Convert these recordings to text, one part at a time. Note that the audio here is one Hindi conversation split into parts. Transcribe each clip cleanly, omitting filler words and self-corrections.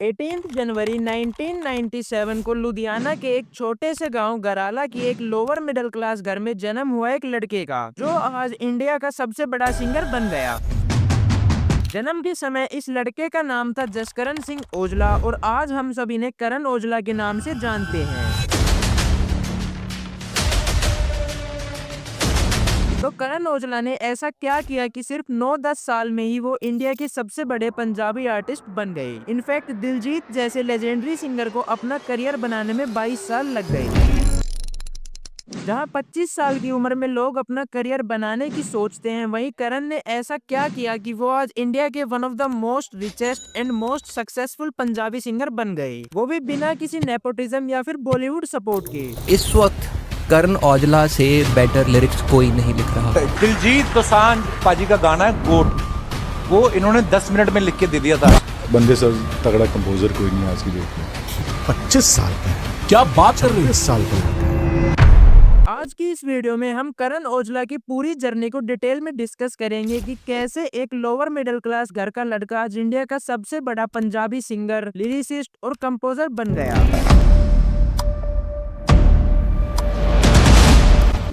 18 जनवरी 1997 को लुधियाना के एक छोटे से गांव गराला की एक लोअर मिडिल क्लास घर में जन्म हुआ एक लड़के का, जो आज इंडिया का सबसे बड़ा सिंगर बन गया। जन्म के समय इस लड़के का नाम था जसकरण सिंह ओजला और आज हम सभी ने करण ओजला के नाम से जानते हैं। तो करण ओजला ने ऐसा क्या किया कि सिर्फ 9-10 साल में ही वो इंडिया के सबसे बड़े पंजाबी आर्टिस्ट बन गए। इनफैक्ट दिलजीत जैसे लेजेंडरी सिंगर को अपना करियर बनाने में 22 साल लग गए। जहां 25 साल की उम्र में लोग अपना करियर बनाने की सोचते हैं, वहीं करण ने ऐसा क्या किया कि वो आज इंडिया के one of the most richest and most successful Punjabi singer बन गए, वो भी बिना किसी नेपोटिज्म या फिर बॉलीवुड सपोर्ट के। इस वक्त करण औजला से बेटर लिरिक्स कोई नहीं लिख रहा। दिलजीत दोसांझ पाजी का गाना है गोट, वो इन्होंने 10 मिनट में लिख के दे दिया था। बंदे से तगड़ा कंपोजर कोई नहीं आज की डेट में। 25 साल का है। क्या बात कर रही है? 25 साल का है। आज की इस वीडियो में हम करण ओजला की पूरी जर्नी को डिटेल में डिस्कस करेंगे कि कैसे एक लोअर मिडिल क्लास घर का लड़का आज इंडिया का सबसे बड़ा पंजाबी सिंगर, लिरिसिस्ट और कंपोजर बन गया।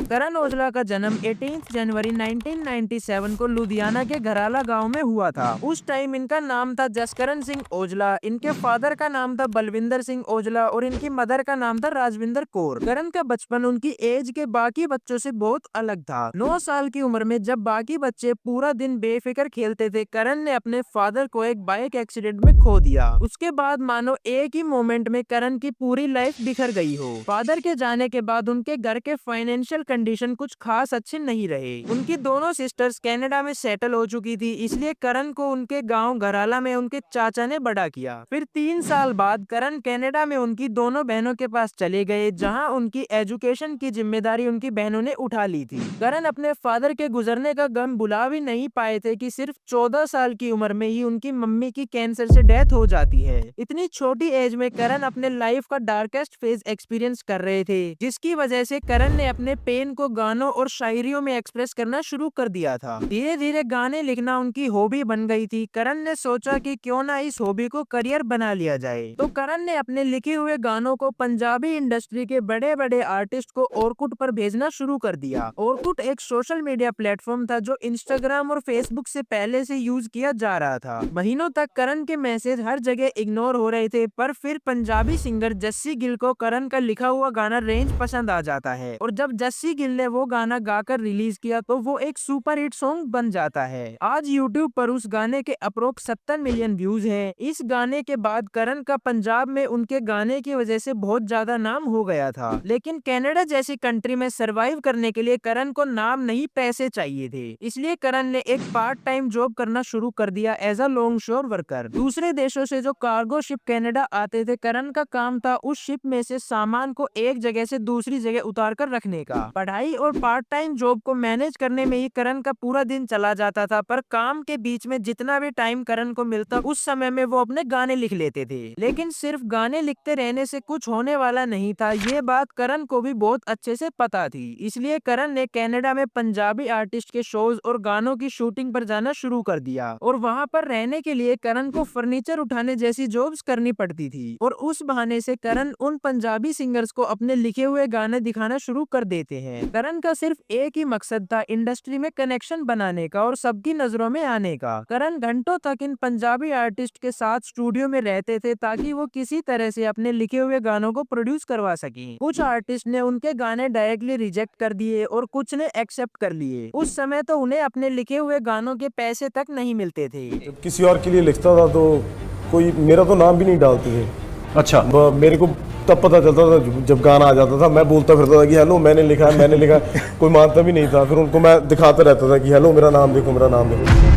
करण ओजला का जन्म 18 जनवरी 1997 को लुधियाना के घराला गांव में हुआ था। उस टाइम इनका नाम था जसकरण सिंह ओजला, इनके फादर का नाम था बलविंदर सिंह ओजला और इनकी मदर का नाम था राजविंदर कौर। करण का बचपन उनकी एज के बाकी बच्चों से बहुत अलग था। 9 साल की उम्र में जब बाकी बच्चे पूरा दिन बेफिक्र खेलते थे, करण ने अपने फादर को एक बाइक एक्सीडेंट में खो दिया। उसके बाद मानो एक ही मोमेंट में करण की पूरी लाइफ बिखर गई हो। फादर के जाने के बाद उनके घर के फाइनेंशियल कंडीशन कुछ खास अच्छे नहीं रहे। उनकी दोनों सिस्टर्स कनाडा में सेटल हो चुकी थी, इसलिए करण को उनके गांव घराला में उनके चाचा ने बड़ा किया। फिर 3 साल बाद करण कनाडा में उनकी दोनों बहनों के पास चले गए, जहां उनकी एजुकेशन की जिम्मेदारी उनकी बहनों ने उठा ली थी। करण अपने फादर के गुजरने का गम भुला भी नहीं पाए थे कि सिर्फ 14 साल की उम्र में ही उनकी मम्मी की कैंसर से डेथ हो जाती है। इतनी छोटी एज में करण अपने लाइफ का डार्केस्ट फेज एक्सपीरियंस कर रहे थे, जिसकी वजह से करण ने अपने पेन को गानों और शायरियों में एक्सप्रेस करना शुरू कर दिया था। धीरे धीरे गाने लिखना उनकी हॉबी बन गई थी। करण ने सोचा कि क्यों ना इस हॉबी को करियर बना लिया जाए, तो करण ने अपने लिखे हुए गानों को पंजाबी इंडस्ट्री के बड़े बड़े आर्टिस्ट को ओरकुट पर भेजना शुरू कर दिया। ओरकुट एक सोशल मीडिया प्लेटफॉर्म था जो इंस्टाग्राम और फेसबुक से पहले से यूज किया जा रहा था। महीनों तक करण के मैसेज हर जगह इग्नोर हो रहे थे, पर फिर पंजाबी सिंगर जस्सी गिल को करण का लिखा हुआ गाना रेंज पसंद आ जाता है, और जब जस्सी गिल ने वो गाना गाकर रिलीज किया तो वो एक सुपर हिट सॉन्ग बन जाता है। आज यूट्यूब पर उस गाने के अप्रोक्स 70 मिलियन व्यूज हैं। इस गाने के बाद करण का पंजाब में उनके गाने की वजह से बहुत ज्यादा नाम हो गया था, लेकिन कनाडा जैसी कंट्री में सरवाइव करने के लिए करण को नाम नहीं पैसे चाहिए थे, इसलिए करण ने एक पार्ट टाइम जॉब करना शुरू कर दिया एज अ लॉन्ग शोर वर्कर। दूसरे देशों से जो कार्गो शिप कनाडा आते थे, करण का काम था उस शिप में से सामान को एक जगह से दूसरी जगह उतार कर रखने का। पढ़ाई और पार्ट टाइम जॉब को मैनेज करने में ही करण का पूरा दिन चला जाता था, पर काम के बीच में जितना भी टाइम करण को मिलता उस समय में वो अपने गाने लिख लेते थे। लेकिन सिर्फ गाने लिखते रहने से कुछ होने वाला नहीं था, ये बात करण को भी बहुत अच्छे से पता थी। इसलिए करण ने कनाडा में पंजाबी आर्टिस्ट के शोज और गानों की शूटिंग पर जाना शुरू कर दिया, और वहाँ पर रहने के लिए करण को फर्नीचर उठाने जैसी जॉब्स करनी पड़ती थी, और उस बहाने से करण उन पंजाबी सिंगर्स को अपने लिखे हुए गाने दिखाना शुरू कर देते हैं। करण का सिर्फ एक ही मकसद था इंडस्ट्री में कनेक्शन बनाने का और सबकी नजरों में आने का। करण घंटों तक इन पंजाबी आर्टिस्ट के साथ स्टूडियो में रहते थे ताकि वो किसी तरह से अपने लिखे हुए गानों को प्रोड्यूस करवा सकें। कुछ आर्टिस्ट ने उनके गाने डायरेक्टली रिजेक्ट कर दिए और कुछ ने एक्सेप्ट कर लिए। उस समय तो उन्हें अपने लिखे हुए गानों के पैसे तक नहीं मिलते थे। जब किसी और के लिए लिखता था तो कोई मेरा तो नाम भी नहीं डालते थे। अच्छा, मेरे को तब पता चलता था जब गाना आ जाता था, मैं बोलता फिरता था कि हेलो मैंने लिखा है, मैंने लिखा है। कोई मानता भी नहीं था। फिर उनको मैं दिखाता रहता था कि हेलो मेरा नाम देखो, मेरा नाम देखो।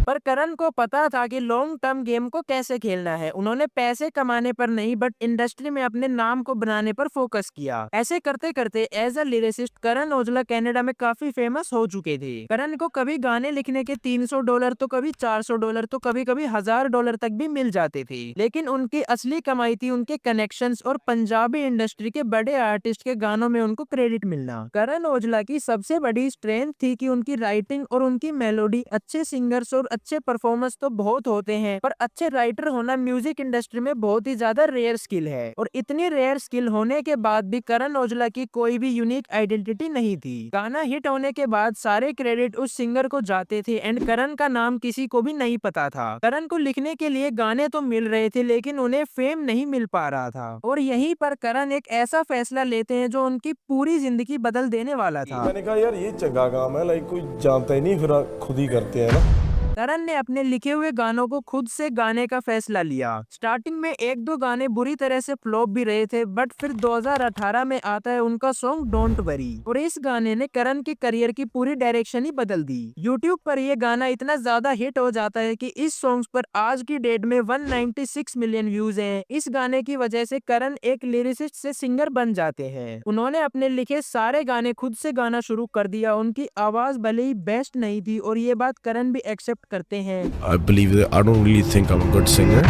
पर करण को पता था कि लॉन्ग टर्म गेम को कैसे खेलना है। उन्होंने पैसे कमाने पर नहीं, बट इंडस्ट्री में अपने नाम को बनाने पर फोकस किया। ऐसे करते करते as a lyricist Karan Aujla Canada में काफी फेमस हो चुके थे। करण को कभी गाने लिखने के $300 तो कभी $400 तो कभी कभी $1000 तक भी मिल जाते थे, लेकिन उनकी असली कमाई थी उनके कनेक्शंस और पंजाबी इंडस्ट्री के बड़े आर्टिस्ट के गानों में उनको क्रेडिट मिलना। करण ओजला की सबसे बड़ी स्ट्रेंथ थी कि उनकी राइटिंग और उनकी मेलोडी अच्छे सिंगर्स और अच्छे परफॉर्मेंस तो बहुत होते हैं, पर अच्छे राइटर होना म्यूजिक इंडस्ट्री में बहुत ही ज्यादा रेयर स्किल है। और इतनी रेयर स्किल होने के बाद भी करण औजला की कोई भी यूनिक आइडेंटिटी नहीं थी। गाना हिट होने के बाद सारे क्रेडिट उस सिंगर को जाते थे एंड करण का नाम किसी को भी नहीं पता था। करण को लिखने के लिए गाने तो मिल रहे थे, लेकिन उन्हें फेम नहीं मिल पा रहा था। और यहीं पर करण एक ऐसा फैसला लेते हैं जो उनकी पूरी जिंदगी बदल देने वाला था। मैंने कहा यार ये चंगा काम है, लाइक कोई जानता ही नहीं, फिर खुद ही करते हैं ना। करण ने अपने लिखे हुए गानों को खुद से गाने का फैसला लिया। स्टार्टिंग में एक दो गाने बुरी तरह से फ्लॉप भी रहे थे, बट फिर 2018 में आता है उनका सॉन्ग डोंट वरी, और इस गाने ने करण के करियर की पूरी डायरेक्शन ही बदल दी। यूट्यूब पर यह गाना इतना ज्यादा हिट हो जाता है कि इस सॉन्ग पर आज की डेट में 196 मिलियन व्यूज हैं। इस गाने की वजह से करण एक लिरिसिस्ट से सिंगर बन जाते हैं। उन्होंने अपने लिखे सारे गाने खुद से गाना शुरू कर दिया। उनकी आवाज भले ही बेस्ट नहीं थी, और ये बात करण भी एक्सेप्ट करते हैं। I believe that I don't really think I'm a good singer.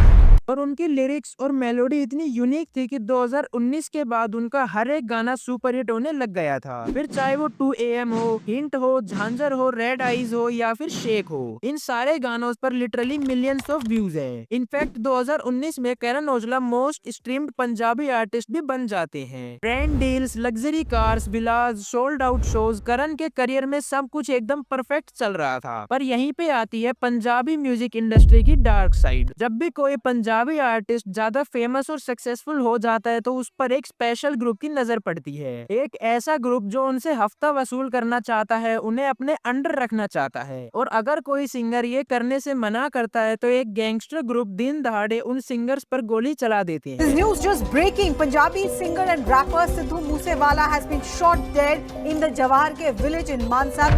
और उनकी लिरिक्स और मेलोडी इतनी यूनिक थी कि 2019 के बाद उनका हर एक गाना सुपर हिट होने लग गया था। फिर चाहे वो 2 AM हो, हिंट हो, झांझर हो, रेड आईज हो या फिर शेक हो, इन सारे गानों पर लिटरली मिलियंस ऑफ व्यूज हैं। इनफैक्ट 2019 में Karan Aujla most streamed Punjabi artist भी बन जाते हैं। Brand deals, luxury cars, villas, sold out shows, Karan के करियर में सब कुछ एकदम परफेक्ट चल रहा था। पर यहीं पे आती है पंजाबी म्यूजिक इंडस्ट्री की डार्क साइड। जब भी कोई पंजाबी आर्टिस्ट ज्यादा फेमस और सक्सेसफुल हो जाता है तो उस पर एक स्पेशल ग्रुप की नजर पड़ती है। एक ऐसा ग्रुप जो उनसे हफ्ता वसूल करना चाहता है, उन्हें अपने अंडर रखना चाहता है। और अगर कोई सिंगर ये करने से मना करता है तो एक गैंगस्टर ग्रुप दिन दहाड़े उन सिंगर्स पर गोली चला देते हैं। This news just breaking. Punjabi singer and rapper Sidhu Moosewala has been shot dead in the Jawahar ke village in Mansa.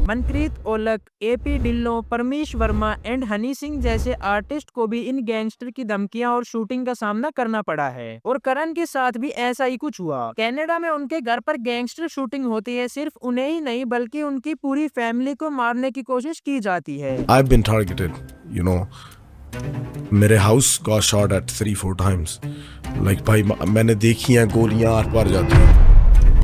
Manpreet Aulakh, AP Dhillon, Paramesh Verma and Honey Singh जैसे आर्टिस्ट को भी इन गैंगस्टर की धमकियां और शूटिंग का सामना करना पड़ा है। और करण के साथ भी ऐसा ही कुछ हुआ। कनाडा में उनके घर पर गैंगस्टर शूटिंग होती है। सिर्फ उन्हें ही नहीं बल्कि उनकी पूरी फैमिली को मारने की कोशिश की जाती है। I've been targeted, you know. मेरे house got shot at 3-4 times. Like भाई मैंने देखी हैं गोलियां आर पार जाती हैं।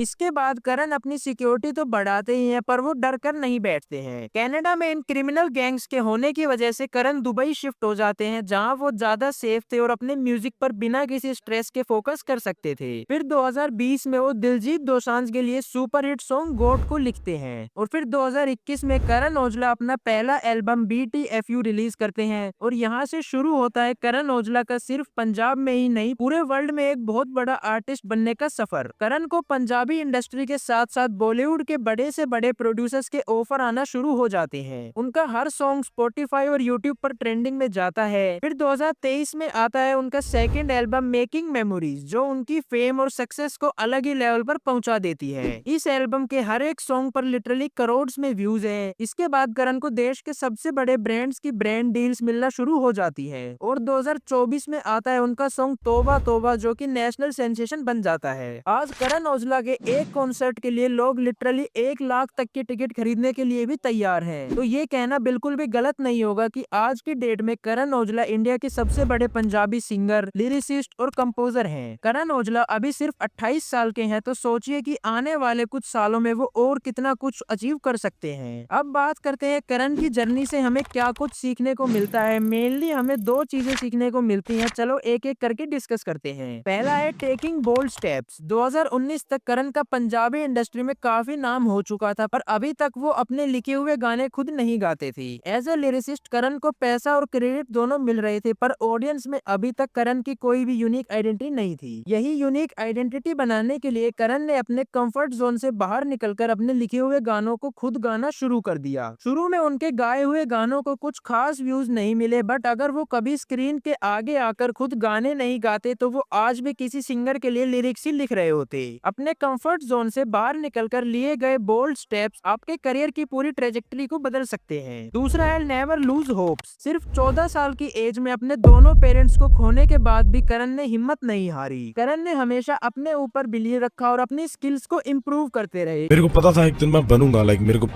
इसके बाद करण अपनी सिक्योरिटी तो बढ़ाते ही हैं, पर वो डर कर नहीं बैठते हैं। कनाडा में इन क्रिमिनल गैंग्स के होने की वजह से करण दुबई शिफ्ट हो जाते हैं, जहां वो ज्यादा सेफ थे और अपने म्यूजिक पर बिना किसी स्ट्रेस के फोकस कर सकते थे। फिर 2020 में वो दिलजीत दोसांझ के लिए सुपर हिट सॉन्ग गोट को लिखते हैं। और फिर 2021 में करण औजला अपना पहला एल्बम BTFU रिलीज करते हैं। और यहाँ से शुरू होता है करण औजला का सिर्फ पंजाब में ही नहीं पूरे वर्ल्ड में एक बहुत बड़ा आर्टिस्ट बनने का सफर। करण को पंजाबी इंडस्ट्री के साथ साथ बॉलीवुड के बड़े से बड़े प्रोड्यूसर्स के ऑफर आना शुरू हो जाते हैं। उनका हर सॉन्ग स्पॉटिफाई और यूट्यूब पर ट्रेंडिंग में जाता है। फिर 2023 में आता है उनका सेकंड एल्बम मेकिंग मेमोरीज, जो उनकी फेम और सक्सेस को अलग ही लेवल पर पहुंचा देती है। इस एल्बम के हर एक सॉन्ग पर लिटरली करोड़ में व्यूज है। इसके बाद करण को देश के सबसे बड़े ब्रांड्स की ब्रांड डील्स मिलना शुरू हो जाती है। और 2024 में आता है उनका सॉन्ग तोबा तोबा, जो कि नेशनल सेंसेशन बन जाता है। आज करण औजला के एक कॉन्सर्ट के लिए लोग लिटरली 1 लाख तक की टिकट खरीदने के लिए भी तैयार हैं। तो ये कहना बिल्कुल भी गलत नहीं होगा कि आज की डेट में करण औजला इंडिया के सबसे बड़े पंजाबी सिंगर, लिरिसिस्ट और कंपोजर हैं। करण औजला अभी सिर्फ 28 साल के हैं, तो सोचिए कि आने वाले कुछ सालों में वो और कितना कुछ अचीव कर सकते हैं। अब बात करते हैं करण की जर्नी से हमें क्या कुछ सीखने को मिलता है। मेनली हमें 2 चीजें सीखने को मिलती हैं। चलो एक एक करके डिस्कस करते हैं। पहला है टेकिंग बोल्ड स्टेप्स। 2019 तक करण का पंजाबी इंडस्ट्री में काफी नाम हो चुका था, पर अभी तक वो अपने लिखे हुए गाने खुद नहीं गाते थे। एज ए लिरिसिस्ट करण को पैसा और क्रेडिट दोनों मिल रहे थे, पर ऑडियंस में अभी तक करण की कोई भी यूनिक आइडेंटिटी नहीं थी। यही यूनिक आइडेंटिटी बनाने के लिए करण ने अपने कंफर्ट जोन से बाहर निकलकर अपने लिखे हुए गानों को खुद गाना शुरू कर दिया। शुरू में उनके गाए हुए गानों को कुछ खास व्यूज नहीं मिले, बट अगर वो कभी स्क्रीन के आगे आकर खुद गाने नहीं गाते तो वो आज भी किसी सिंगर के लिए लिरिक्स ही लिख रहे होते। अपने कंफर्ट जोन से बाहर निकलकर लिए गए बोल्ड स्टेप्स आपके करियर की पूरी ट्रेजेक्टरी को बदल सकते हैं। दूसरा है नेवर लूज होप्स। सिर्फ 14 साल की एज में अपने दोनों पेरेंट्स को खोने के बाद भी करण ने हिम्मत नहीं हारी। करण ने हमेशा अपने ऊपर बिलीव रखा और अपनी स्किल्स को इम्प्रूव करते रहे। मेरे को पता था एक दिन मैं बनूंगा, लाइक मेरे को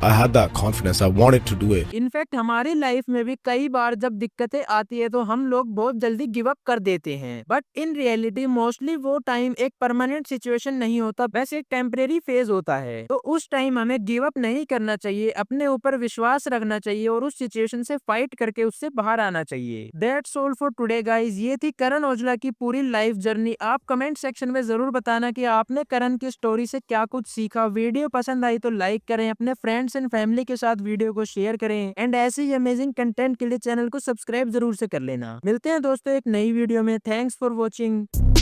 I had that confidence, I wanted to do it. In fact हमारी लाइफ में भी कई बार जब दिक्कतें आती है तो हम लोग बहुत जल्दी गिव अप कर देते हैं, बट इन रियलिटी मोस्टली वो टाइम एक परमानेंट सिचुएशन नहीं होता होता, बस एक टेम्परेरी फेज होता है। तो उस टाइम हमें गिव अप नहीं करना चाहिए, अपने ऊपर विश्वास रखना चाहिए और उस सिचुएशन से फाइट करके उससे बाहर आना चाहिए। That's all for today guys. ये थी करण औजला की पूरी लाइफ जर्नी। आप कमेंट सेक्शन में जरूर बताना कि आपने करण की स्टोरी से क्या कुछ सीखा। वीडियो पसंद आई तो लाइक करें, अपने फ्रेंड्स एंड फैमिली के साथ वीडियो को शेयर करें एंड ऐसे ही अमेजिंग कंटेंट के लिए चैनल को सब्सक्राइब जरूर से कर लेना। मिलते हैं दोस्तों एक नई वीडियो में। Thanks for watching.